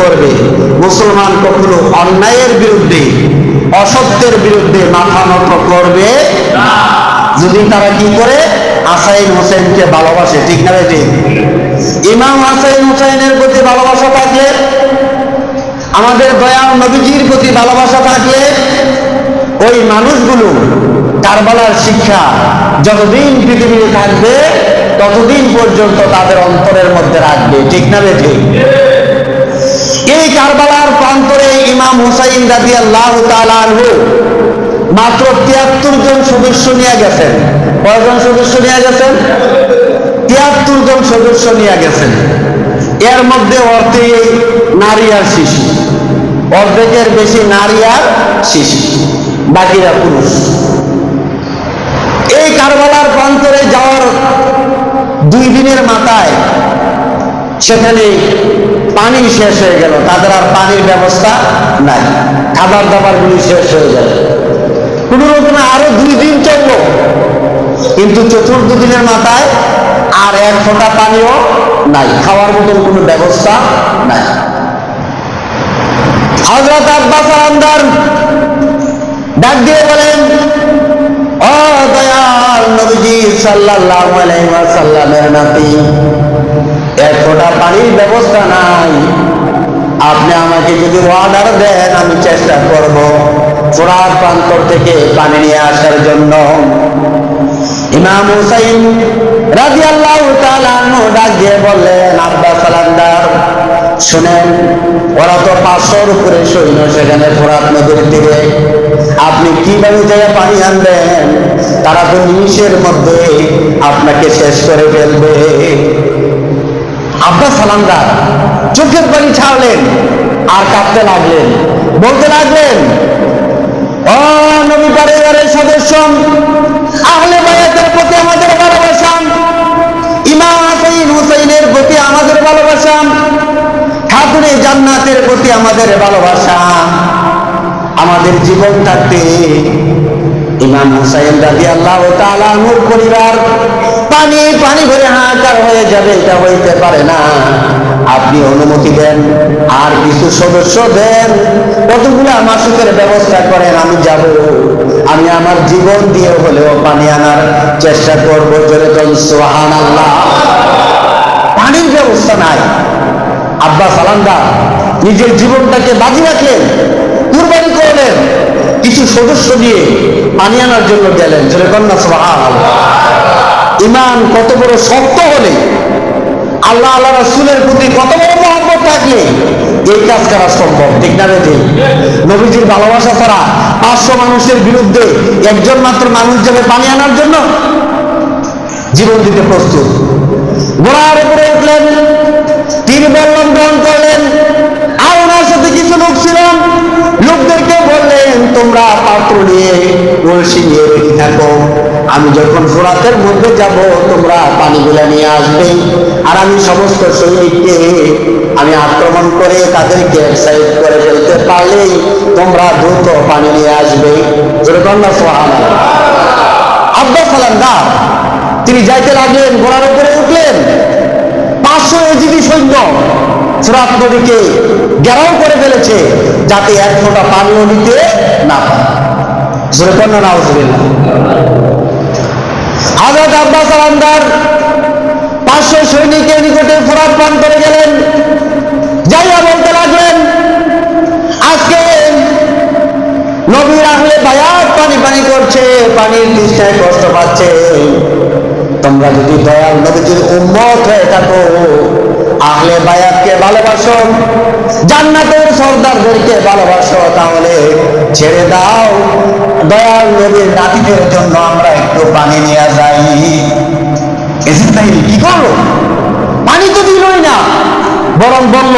করবে। মুসলমান কখনো অন্যায়ের বিরুদ্ধে, অসত্যের বিরুদ্ধে মাথা নত করবে না, যদি তারা কি করে? হাসান হোসেনকে ভালোবাসে। ঠিক না বেটি? ইমাম হাসান হোসেনের প্রতি ভালোবাসা থাকলে, আমাদের দয়াল নবীজির প্রতি ভালোবাসা থাকলে, ওই মানুষগুলো কারবালার শিক্ষা যতদিন পৃথিবীতে থাকবে ততদিন পর্যন্ত তাদের অন্তরের মধ্যে রাখবে। ঠিক না বেটি? এই কারবালার প্রান্তরে ইমাম হুসাইন রাদিয়াল্লাহু তাআলা আনহু মাত্র ৭৩ জন সদস্য নিয়ে গেছেন। কয়জন সদস্য নিয়ে গেছেন? ৭৩ জন সদস্য নিয়ে গেছেন। এর মধ্যে অর্ধেক নারী আর শিশু, অর্ধেকের বেশি নারী আর শিশু, বাকিরা পুরুষ। এই কারবালার প্রান্তরে যাওয়ার 2 দিনের মাথায় সেখানে পানি শেষ হয়ে গেল, তাদের আর পানির ব্যবস্থা নাই, খাবার দাবার গুলি শেষ হয়ে গেল। কোন রকমে আরো 2 দিন চলল, কিন্তু চতুর্থ দিনের মাথায় আর 1 ফোঁটা পানিও নাই, খাওয়ার মতন কোনো ব্যবস্থা নাই। হযরত আব্বাস আলামদার ডাক দিয়ে বলেন, ও দয়াল নবীজি সাল্লাল্লাহু আলাইহি ওয়াসাল্লামের নাতি, 1 ফোঁটা পানির ব্যবস্থা নাই, আপনি আমাকে যদি অর্ডার দেন আমি চেষ্টা করব ফোরাত প্রান্তর থেকে পানি নিয়ে আসার জন্য। ইমাম হুসাইন রাদিয়াল্লাহু তাআলা আনহু ডাক দিয়ে বললেন, আব্বাস আলামদার শুনেন, ওরা তো 500-র উপরে সৈন্য সেখানে ফোরাত নদীর তীরে, আপনি কিভাবে যায় পানি আনবেন? তারা তো নিমিষের মধ্যে আপনাকে শেষ করে ফেলবে। আব্বাস আলামদার চোখের পানি ছাড়লেন আর কাঁদতে লাগলেন, বলতে লাগলেন, ও নবী পরিবারের সদস্য, আহলে বায়াতের প্রতি আমাদের ভালোবাসা, ইমাম হাসান হুসাইনের প্রতি আমাদের ভালোবাসা, খাতুনে জান্নাতের প্রতি আমাদের ভালোবাসা, আমাদের জীবন থাকতে ইমাম হুসাইন রাদিয়াল্লাহু তাআলা আনহুর পরিবার পানি পানি ভরে হাহাকার হয়ে যাবে, এটা হইতে পারে না। আপনি অনুমতি দেন, আর কিছু সদস্য দেন, কতগুলা মাসুকের ব্যবস্থা করেন, আমি যাব, আমি আমার জীবন দিয়ে হলেও পানি আনার চেষ্টা করবো। জোরে বলুন সুবহানাল্লাহ। পানির ব্যবস্থা নাই। আব্বাস আলামদার নিজের জীবনটাকে বাজি রাখলেন, কুরবানি করলেন, কিছু সদস্য দিয়ে পানি আনার জন্য গেলেন। জোরে কন্যা সুবহানাল্লাহ। ইমান কত বড় শক্ত হলে, আল্লাহ আল্লাহ রাসূলের প্রতি কত বড় মহব্বত থাকলে এই কাজ করা সম্ভব। ঠিক না বেঠিক? নবীজির ভালোবাসা ছাড়া 500 মানুষের বিরুদ্ধে একজন মাত্র মানুষ যাবে পানি আনার জন্য, জীবন দিতে প্রস্তুত। ঘোড়ার উপরে উঠলেন, তীর বল্লম গ্রহণ করলেন, আর ওনার সাথে কিছু লোক ছিলেন, লোকদেরকে বললেন, তোমরা পাত্র নিয়ে কলসি নিয়ে রেখে থাকো, আমি যখন ফোরাতের মধ্যে যাব তোমরা পানিগুলা নিয়ে আসবে, আর আমি সমস্ত সৈনিককে আমি আক্রমণ করে তাদেরকে এক্সাইট করে ফেলতে পারলেই তোমরা দ্রুত পানি নিয়ে আসবে। যেরকম না সুবহানাল্লাহ। আব্বাস আলামদার তিনি যাইতে লাগলেন, ঘোড়ার উপরে উঠলেন, 500 ইজিদি সৈন্য ফোরাত নদীকে ঘেরাও করে ফেলেছে, যাতে 1 ফোঁটা পানিও নিতে না পারে। যেরকম না নাউজুবিল্লাহ। হযরত আব্বাস আলামদার 500 সৈনিকের নিকটে ফোরাত প্রান্তরে গেলেন, যাইয়া বলতে লাগলেন, আজকে নবীর আহলে বায়াত পানি পানি করছে, পানির তৃষ্ণায় কষ্ট পাচ্ছে, তোমরা যদি দয়াল নবীজির উম্মত হয়ে থাকো, আহলে বায়াতকে ভালোবাসো, জান্নাতের সরদারদেরকে ভালোবাসো, তাহলে ছেড়ে দাও, দয়াল নবীর নাতিদের জন্য আমরা একটু পানি নিয়ে যাই। কি করলো? পানি তো দিলই না, বরং বলল,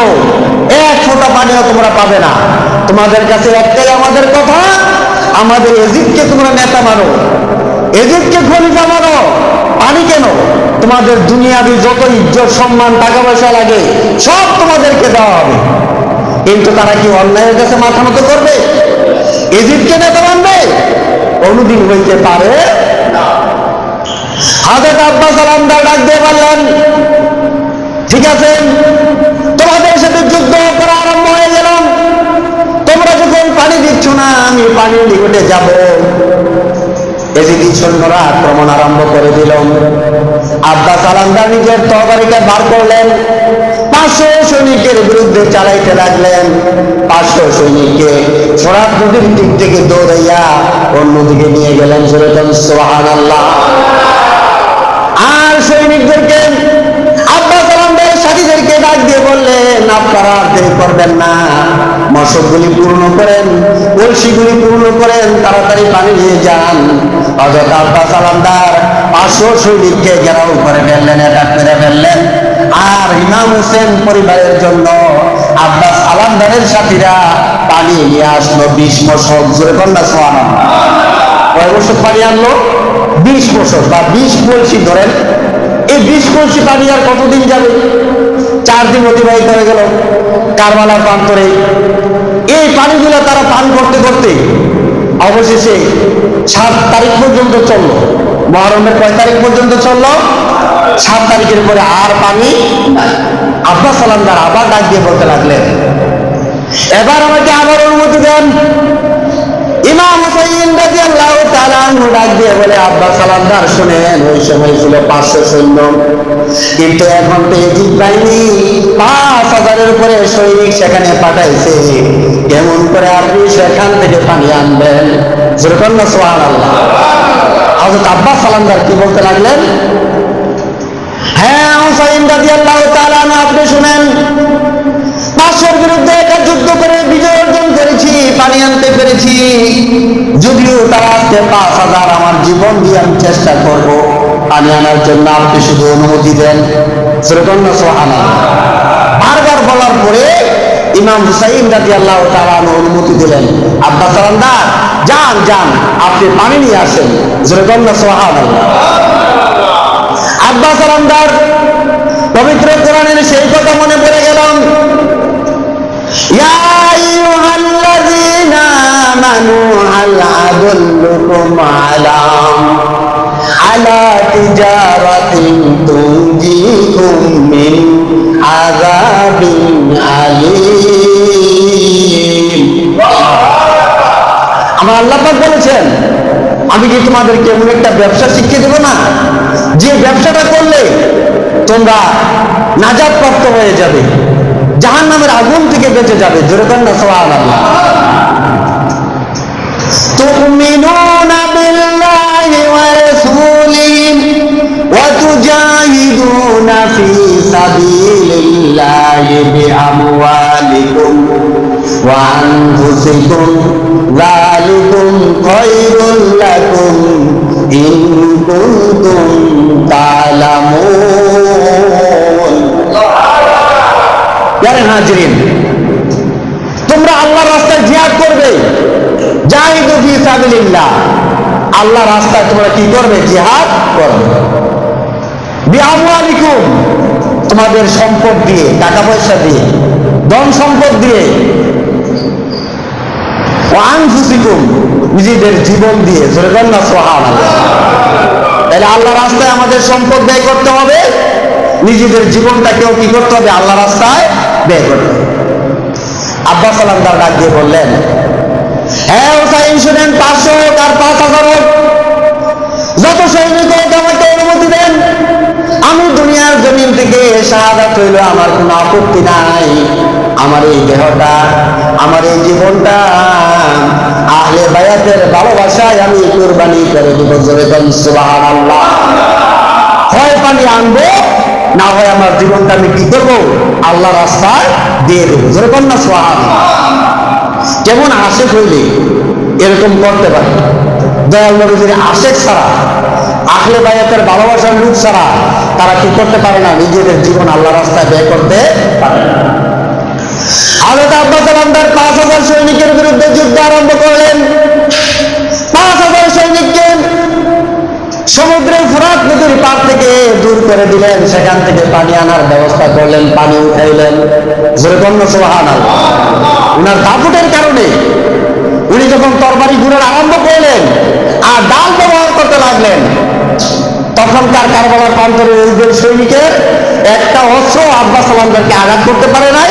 1 ফোঁটা পানিও তোমরা পাবে না, তোমাদের কাছে একটাই আমাদের কথা, আমাদের এজিদকে তোমরা নেতা মানো, এজিদকে খলিফা মানো। পানি কেন? তোমাদের দুনিয়াবি যত ইজ্জত সম্মান টাকা পয়সা লাগে সব তোমাদেরকে দেওয়া হবে। কিন্তু তারা কি অন্যায়ের কাছে মাথা নত করবে? এজিদকে নেতা মানবে? কোনদিন হইতে পারে না। হযরত আব্বাস আলামদার ডাক দিয়ে বললেন, ঠিক আছে, তোমাদের সাথে যুদ্ধ করা আরম্ভ পানির নিকটে যাব। এদিকে সৈন্যরা আক্রমণ আরম্ভ করে দিল। আব্বাস আলামদার নিজের তরবারিটা বার করলেন, 500 সৈনিকের বিরুদ্ধে চালাইতে লাগলেন। 500 সৈনিককে ফোরাত নদীর দিক থেকে দৌড়াইয়া অন্যদিকে নিয়ে গেলেন। সুবহানাল্লাহ। আর সৈনিকদেরকে আব্বাস আলামদার সাথীদেরকে ডাক দিয়ে বললেন, আপনারা আর দেরি করবেন না, মশকগুলি পূর্ণ করেন, কলসিগুলি পূর্ণ করেন, তাড়াতাড়ি পানি নিয়ে যান। হযরত আব্বাস আলামদার 500 সৈনিককে ঘেরাও করে ফেললেন, অ্যাটাক করে ফেললেন। আর ইমাম হোসেন পরিবারের জন্য আব্বাস আলামদারের সাথীরা পানি নিয়ে আসলো 20 মশক। জোরে কন্যা সুবহানাল্লাহ। কয় মশক পানি আনলো? 20 মশক বা 20 কলসি ধরেন। এই 20 কলসি পানি আর কতদিন যাবে? 4 দিন অতিবাহিত হয়ে গেল কারবালার প্রান্তরে। এই পানিগুলো তারা পান করতে করতে অবশেষে 7 তারিখ পর্যন্ত চললো। মুহররমের কয় তারিখ পর্যন্ত চললো? 7 তারিখের পরে আর পানি নাই। আব্বাস আলামদার আবার ডাক দিয়ে বলতে লাগলেন, এবার আমাকে আবার অনুমতি দেন। ইমাম হুসাইন রাদিয়াল্লাহু তাআলা আনহু ডাক দিয়ে বলে, আব্বাস আলামদার শুনেন, ওই সময় ছিল 500 সৈন্য, কিন্তু এখন তো এজিদ বাহিনী 5000-এর উপরে সৈনিক সেখানে পাঠাইছে, কেমন করে আপনি সেখান থেকে পানি আনবেন? সুবহানাল্লাহ। হযরত আব্বাস আলামদার কি বলতে লাগলেন, হ্যাঁ হুসাইন রাদিয়াল্লাহু তাআলা আনহু, আপনি শুনেন, 500-এর বিরুদ্ধে একটা যুদ্ধ করে বিজয় অর্জন করেছি, পানি আনতে পেরেছি। যদিও তারা আসতে 5000, আমার জীবন দিয়ে আমি চেষ্টা করব পানি আনার জন্য, আপনি শুধু অনুমতি দেন। সুবহানাল্লাহ। বারবার বলার পরে ইমাম হুসাইন রাদিয়াল্লাহু তাআলা আনহু অনুমতি দিলেন। আব্বাস আলামদার যান যান, আপনি পানি নিয়ে আসেন। সুবহানাল্লাহ। আব্বাস আলামদার পবিত্র কোরআনের সেই কথা মনে পড়ে গেল, ইয়া আইয়ুহাল্লাযীনা আমানু হাল আদুল্লুকুম আলা তিজারাতিন তুনজিকুম মিন আযাবিন আলীম। আমার আল্লাহ পাক বলেছেন, আমি কি তোমাদেরকে এমন একটা ব্যবসা শিখিয়ে দেব না, যে ব্যবসাটা করলে তোমরা নাজাত প্রাপ্ত হয়ে যাবে, জাহান্নামের আগুন থেকে বেঁচে যাবে। জোরে কন্যা সুবহানাল্লাহ। তুমিনুনা বিল্লাহি ওয়া রাসূলিহি ওয়া তুজাহিদুনা ফি সাবিলিল্লাহি বিআমওয়ালিকুম ওয়া আনফুসিকুম, যালিকুম খায়রুল লাকুম ইন কুনতুম তা'লামুন। প্যারে হাজিরিন, তোমরা আল্লাহর রাস্তায় জিহাদ করবে, জাহিদু ফি সাবিলিল্লাহ, আল্লাহর রাস্তায় তোমরা কি করবে? জিহাদ করবে। বিআমওয়ালিকুম, তোমাদের সম্পদ দিয়ে, টাকা পয়সা দিয়ে, ধন সম্পদ দিয়ে, ওয়া আনফুসিকুম, নিজেদের জীবন দিয়ে। জোরে বলেন না সুবহানাল্লাহ। তাহলে আল্লাহর রাস্তায় আমাদের সম্পদ ব্যয় করতে হবে, নিজেদের জীবনটাকেও কি করতে হবে? আল্লাহর রাস্তায় ব্যয় করতে হবে। আব্বাস আলামদার ডাক দিয়ে বললেন, হ্যাঁ হুসাইন শুনেন, 500 হোক আর 5000 হোক, যত সৈনিক হোক আমাকে অনুমতি দেন। আমি দুনিয়ার জমিন থেকে শাহাদাত হইল, আমার কোনো আপত্তি নাই। আমার এই দেহটা, আমার এই জীবনটা আহলে বায়াতের ভালোবাসায় আমি কুরবানি করে দেব। জোরে বলেন সুবহানাল্লাহ। হয় পানি আনবো, না হয় আমার জীবনটা আমি কি করবো? আল্লাহ রাস্তায় দিয়ে দেবো। জোরে বলেন না সুবহানাল্লাহ। কেমন আশেক হইলে এরকম করতে পারে? দয়াল নবীর আশেক ছাড়া, আহলে বায়াতের ভালোবাসার লোক ছাড়া তারা কি করতে পারে না? নিজেদের জীবন আল্লাহ রাস্তায় ব্যয় করতে পারে না। হযরত আব্বাস আলামদার 5000 সৈনিকের বিরুদ্ধে যুদ্ধ আরম্ভ করলেন। 5000 সৈনিককে সমুদ্রের ফোরাত নদীর পার থেকে দূর করে দিলেন, সেখান থেকে পানি আনার ব্যবস্থা করলেন, পানি উঠাইলেন। জোরে বলেন সুবহানাল্লাহ। উনার দাপুটের কারণে উনি যখন তরবারি ঘুরে আরম্ভ করলেন আর ডাল ব্যবহার করতে লাগলেন, তখনকার কারবালার প্রান্তরের সৈনিকের একটা অস্ত্র আব্বাস আলামদারকে আঘাত করতে পারে নাই।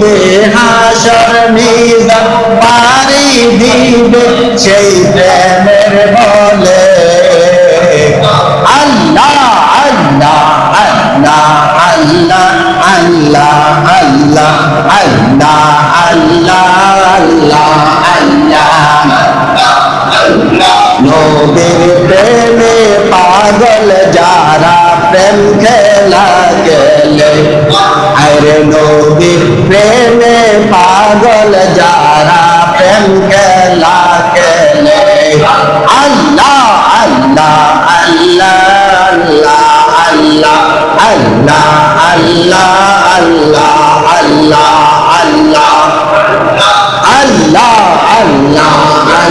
দিবে, হাসর মিজান পারি দিবে সেই প্রেমের বলে। আল্লাহ আল্লাহ আল্লাহ আল্লাহ আল্লাহ আল্লাহ আল্লাহ আল্লাহ আল্লাহ আল্লাহ। নবীর প্রেমে পাগল যারা প্রেম খেলা গেলে, আরে নবীর প্রেমে পাগল যারা প্রেম খেলা গেলে। আল্লাহ আল্লাহ আল্লাহ আল্লাহ আল্লাহ আল্লাহ আল্লাহ আল্লাহ আল্লাহ আল্লাহ আল্লাহ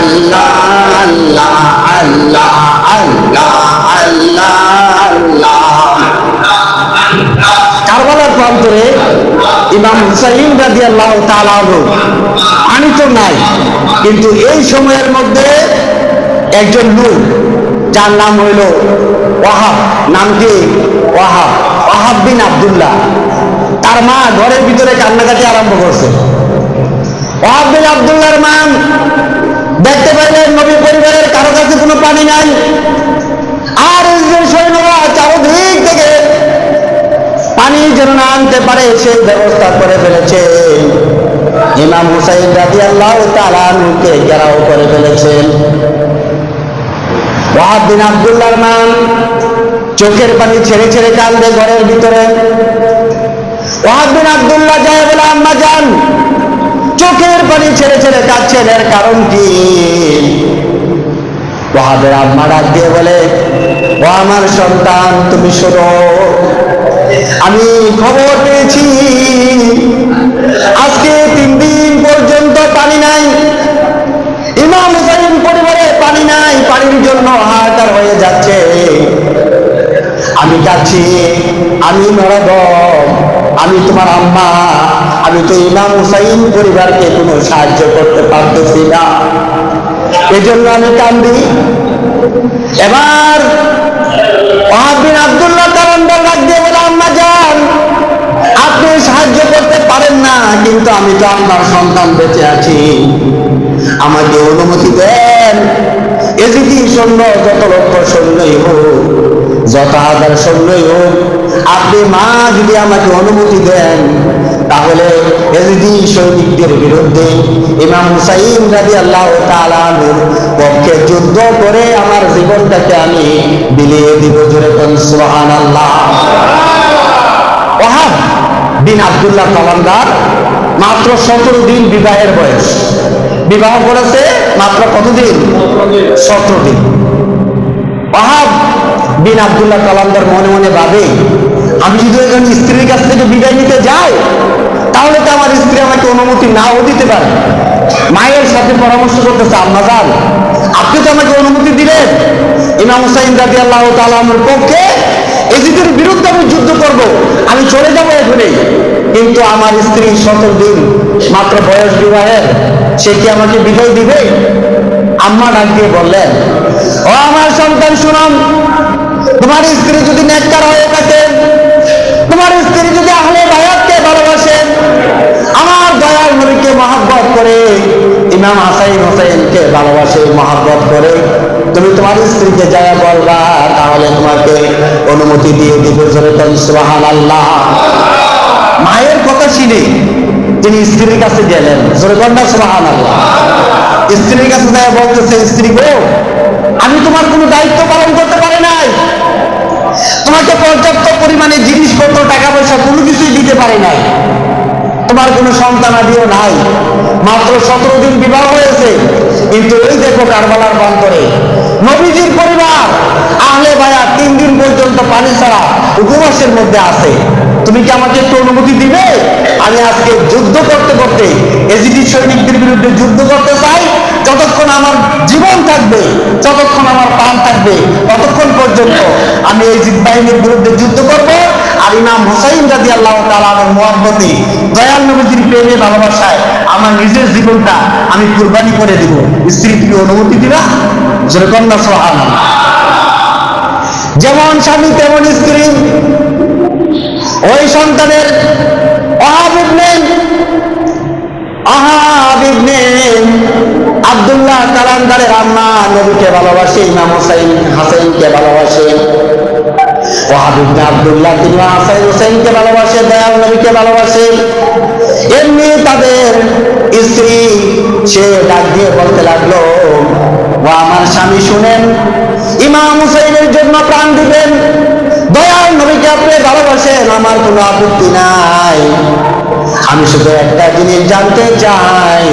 আল্লাহ আল্লাহ আল্লাহ আল্লাহ আল্লাহ আল্লাহ। কারবালার প্রান্তরে ইমাম হুসাইন রাদিয়াল্লাহু তাআলা আনহু পানি তো নাই, কিন্তু এই সময়ের মধ্যে একজন লোক যার নাম হইল ওয়াহাব, নামটি ওয়াহাব, ওয়াহাব বিন আব্দুল্লাহ, তার মা ঘরের ভিতরে কান্নাকাটি আরম্ভ করছে। ওয়াহাব বিন আব্দুল্লাহর মা দেখতে পাইলেন নবী পরিবারের কারো কাছে কোনো পানি নাই, আর সৈন্যরা চারদিক থেকে পানি যেন না আনতে পারে সেই ব্যবস্থা করে ফেলেছে। ইমাম হুসাইন রাদিয়াল্লাহু তাআলা আনহুকে ঘেরাও করে ফেলেছেন। ওয়াহাব বিন আব্দুল্লাহর মা চোখের পানি ছেড়ে ছেড়ে কান্দে ঘরের ভিতরে। ওয়াহাব বিন আব্দুল্লাহ যায় বলে, আম্মা যান, চোখের পানি ছেড়ে ছেড়ে কাঁদছেন, এর কারণ কি? ওয়াহাবের আম্মা ডাক দিয়ে বলে, ও আমার সন্তান, তুমি শোনো, আমি খবর পেয়েছি আজকে 3 দিন পর্যন্ত পানি নাই। ইমাম হুসাইন পরিবারে পানি নাই, পানির জন্য হাহাকার হয়ে যাচ্ছে। আমি কাঁদছি, আমি নরদম, আমি তোমার আম্মা, আমি তো ইমাম হুসাইন পরিবারকে কোনো সাহায্য করতে পারতেছি না, এজন্য আমি কান্দি। এবার ওয়াহাব বিন আব্দুল্লাহ তালান্দার ডাক দিয়ে বলে, আম্মা যান, আপনি সাহায্য করতে পারেন না, কিন্তু আমি তো আপনার সন্তান বেঁচে আছি, আমাকে অনুমতি দেন। এজিদি সৈন্য, যত লক্ষ সৈন্যই হোক, যত হাজার সৈন্যই হোক, আপনি মা যদি আমাকে অনুমতি দেন, তাহলে এজিদি সৈনিকদের বিরুদ্ধে ইমাম হুসাইন রাদিয়াল্লাহু তাআলা আনহুর পক্ষে যুদ্ধ করে আমার জীবনটাকে আমি বিলিয়ে দিব। জোরে কোন সুবহানাল্লাহ। ওয়াহাব বিন আব্দুল্লাহ তালান্দার মাত্র 17 দিন বিবাহের বয়স, বিবাহ করেছে মাত্র কতদিন? 17 দিন। ওয়াহাব বিন আব্দুল্লাহ তালান্দার মনে মনে ভাবে, আমি যদি একজন স্ত্রীর কাছ থেকে বিদায় নিতে যাই, তাহলে তো আমার স্ত্রী আমাকে অনুমতি নাও দিতে পারে। মায়ের সাথে পরামর্শ করতেছে, আম্মা যান, আপনি তো আমাকে অনুমতি দিলেন ইমাম হুসাইন রাদিয়াল্লাহু তাআলা আনহুর পক্ষে, এজিদের বিরুদ্ধে আমি যুদ্ধ করব, আমি চলে যাবো এখনই, কিন্তু আমার স্ত্রী 17 দিন মাত্র বয়স বিবাহের, সে কি আমাকে বিদায় দিবে? আম্মা ডাক দিয়ে বললেন, ও আমার সন্তান, শুনুন, তোমার স্ত্রী যদি নেককার হয়ে থাকে, তোমার স্ত্রী যদি আহলে বায়াতকে ভালোবাসেন, আমার দয়াল নবীকে মহব্বত করে, ইমাম হাসান হোসেনকে ভালোবাসে, মহব্বত করে, তুমি তোমার স্ত্রীকে যায়া বলবা, তাহলে তোমাকে অনুমতি দিয়ে দিবে। জোরে বলেন সুবহানাল্লাহ। মায়ের কথা শুনে তিনি স্ত্রীর কাছে গেলেন। জোরে বলেন সুবহানাল্লাহ। স্ত্রীর কাছে যায় বলতেছে, স্ত্রী গো, আমি তোমার কোনো দায়িত্ব পালন করতে পারি নাই, তোমাকে পর্যাপ্ত পরিমাণে জিনিসপত্র, টাকা পয়সা কোনো কিছুই দিতে পারি নাই, তোমার কোনো সন্তানাদিও নাই, মাত্র 17 দিন বিবাহ হয়েছে, কিন্তু ওই দেখো কারবালার প্রান্তরে নবীজির পরিবার আহলে বায়াত 3 দিন পর্যন্ত পানি ছাড়া উপবাসের মধ্যে আছে, তুমি কি আমাকে একটু অনুমতি দিবে? আমি আজকে যুদ্ধ করতে করতে এজিদি সৈনিকদের বিরুদ্ধে যুদ্ধ করতে চাই, যতক্ষণ আমার জীবন থাকবে, যতক্ষণ আমার প্রাণ থাকবে, ততক্ষণ পর্যন্ত আমি এজিদ বাহিনীর বিরুদ্ধে যুদ্ধ করব, আর ইমাম হুসাইন রাদিয়াল্লাহু তাআলা আনহুর মুহাব্বতে, দয়াল নবীজির প্রেমে ভালোবাসায় আমার নিজের জীবনটা আমি কুরবানি করে দিব। স্ত্রী, তুমি অনুমতি দিবা? যেরকম না সুবহানাল্লাহ। যেমন স্বামী তেমন স্ত্রী। ওই সন্তানের ওয়াহাব ইবনে ওয়াহাব ইবনে আব্দুল্লাহ কালান্দারের আম্মা নবীকে ভালোবাসে, ইমাম হাসাইনকে ভালোবাসে। ওয়াহাব ইবনে আব্দুল্লাহ তিনি হুসাইনকে ভালোবাসে, দয়াল নবীকে ভালোবাসে। এমনি তাদের স্ত্রী সে ডাক দিয়ে বলতে লাগলো, ও আমার স্বামী শুনেন, ইমাম হুসাইনের জন্য প্রাণ দিবেন, দয়াল নবীকে আপনি ভালোবাসেন, আমার কোনো আপত্তি নাই। আমি শুধু একটা জিনিস জানতে চাই,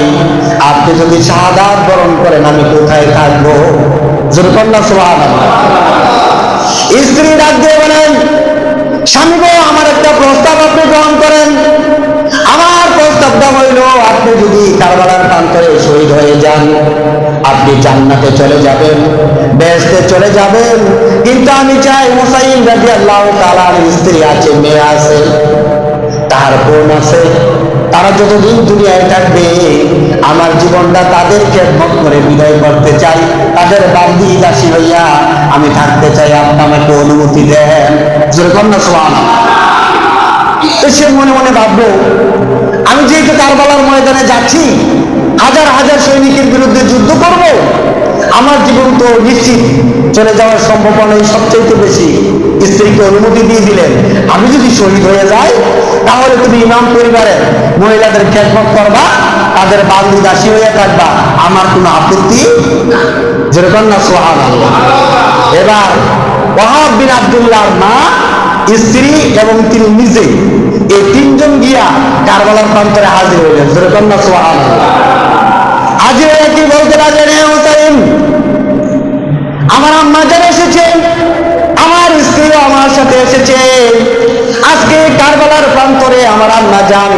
আপনি যদি শাহাদাত বরণ করেন আমি কোথায় থাকবো? জোরে কন্যা সুবহানাল্লাহ। স্ত্রী ডাক দিয়ে বলেন, স্বামী গো, আমার একটা প্রস্তাব আপনি গ্রহণ করেন। আমার প্রস্তাবটা হইল, আপনি যদি কারবালার প্রান্তরে শহীদ হয়ে যান, আপনি জান্নাতে চলে যাবেন, বেহেশতে চলে যাবেন। কিন্তু আমি চাই হুসাইন রাদিয়াল্লাহু তাআলার স্ত্রী আছে, মেয়ে আছে, তার বোন আছে, তারা যতদিন দুনিয়ায় থাকবে আমার জীবনটা তাদের খেদমত করে বিদায় করতে চাই, তাদের বান্দি দাসী হইয়া আমি থাকতে চাই, আপনি আমাকে অনুমতি দেন। যেরকম না সুবহানাল্লাহ। সে মনে মনে ভাবলো, আমি যেহেতু কারবালার ময়দানে যাচ্ছি, হাজার হাজার সৈনিকের বিরুদ্ধে যুদ্ধ করব, আমার জীবন তো নিশ্চিত চলে যাওয়ার সম্ভাবনা সবচেয়ে বেশি। স্ত্রীকে অনুমতি দিয়ে দিলেন, আমি যদি শহীদ হয়ে যাই তাহলে তুমি ইমাম পরিবারের মহিলাদের খেদমত করবা, তাদের বান্দি দাসী হয়ে থাকবা, আমার কোনো আপত্তি যেরকম না সুবহানাল্লাহ। এবার ওয়াহাব বিন আব্দুল্লাহর মা, স্ত্রী এবং তিনি নিজে, এই তিনজন গিয়া কারবালার প্রান্তরে হাজির হইলেন। যেরকম না সুবহানাল্লাহ। হাজির হয়ে কি বলতে লাগলেন, হে হুসাইন, আমার আম্মা জান এসেছে, আমার স্ত্রীও আমার সাথে এসেছে, আজকে কারবালার প্রান্তরে আমার আম্মা জান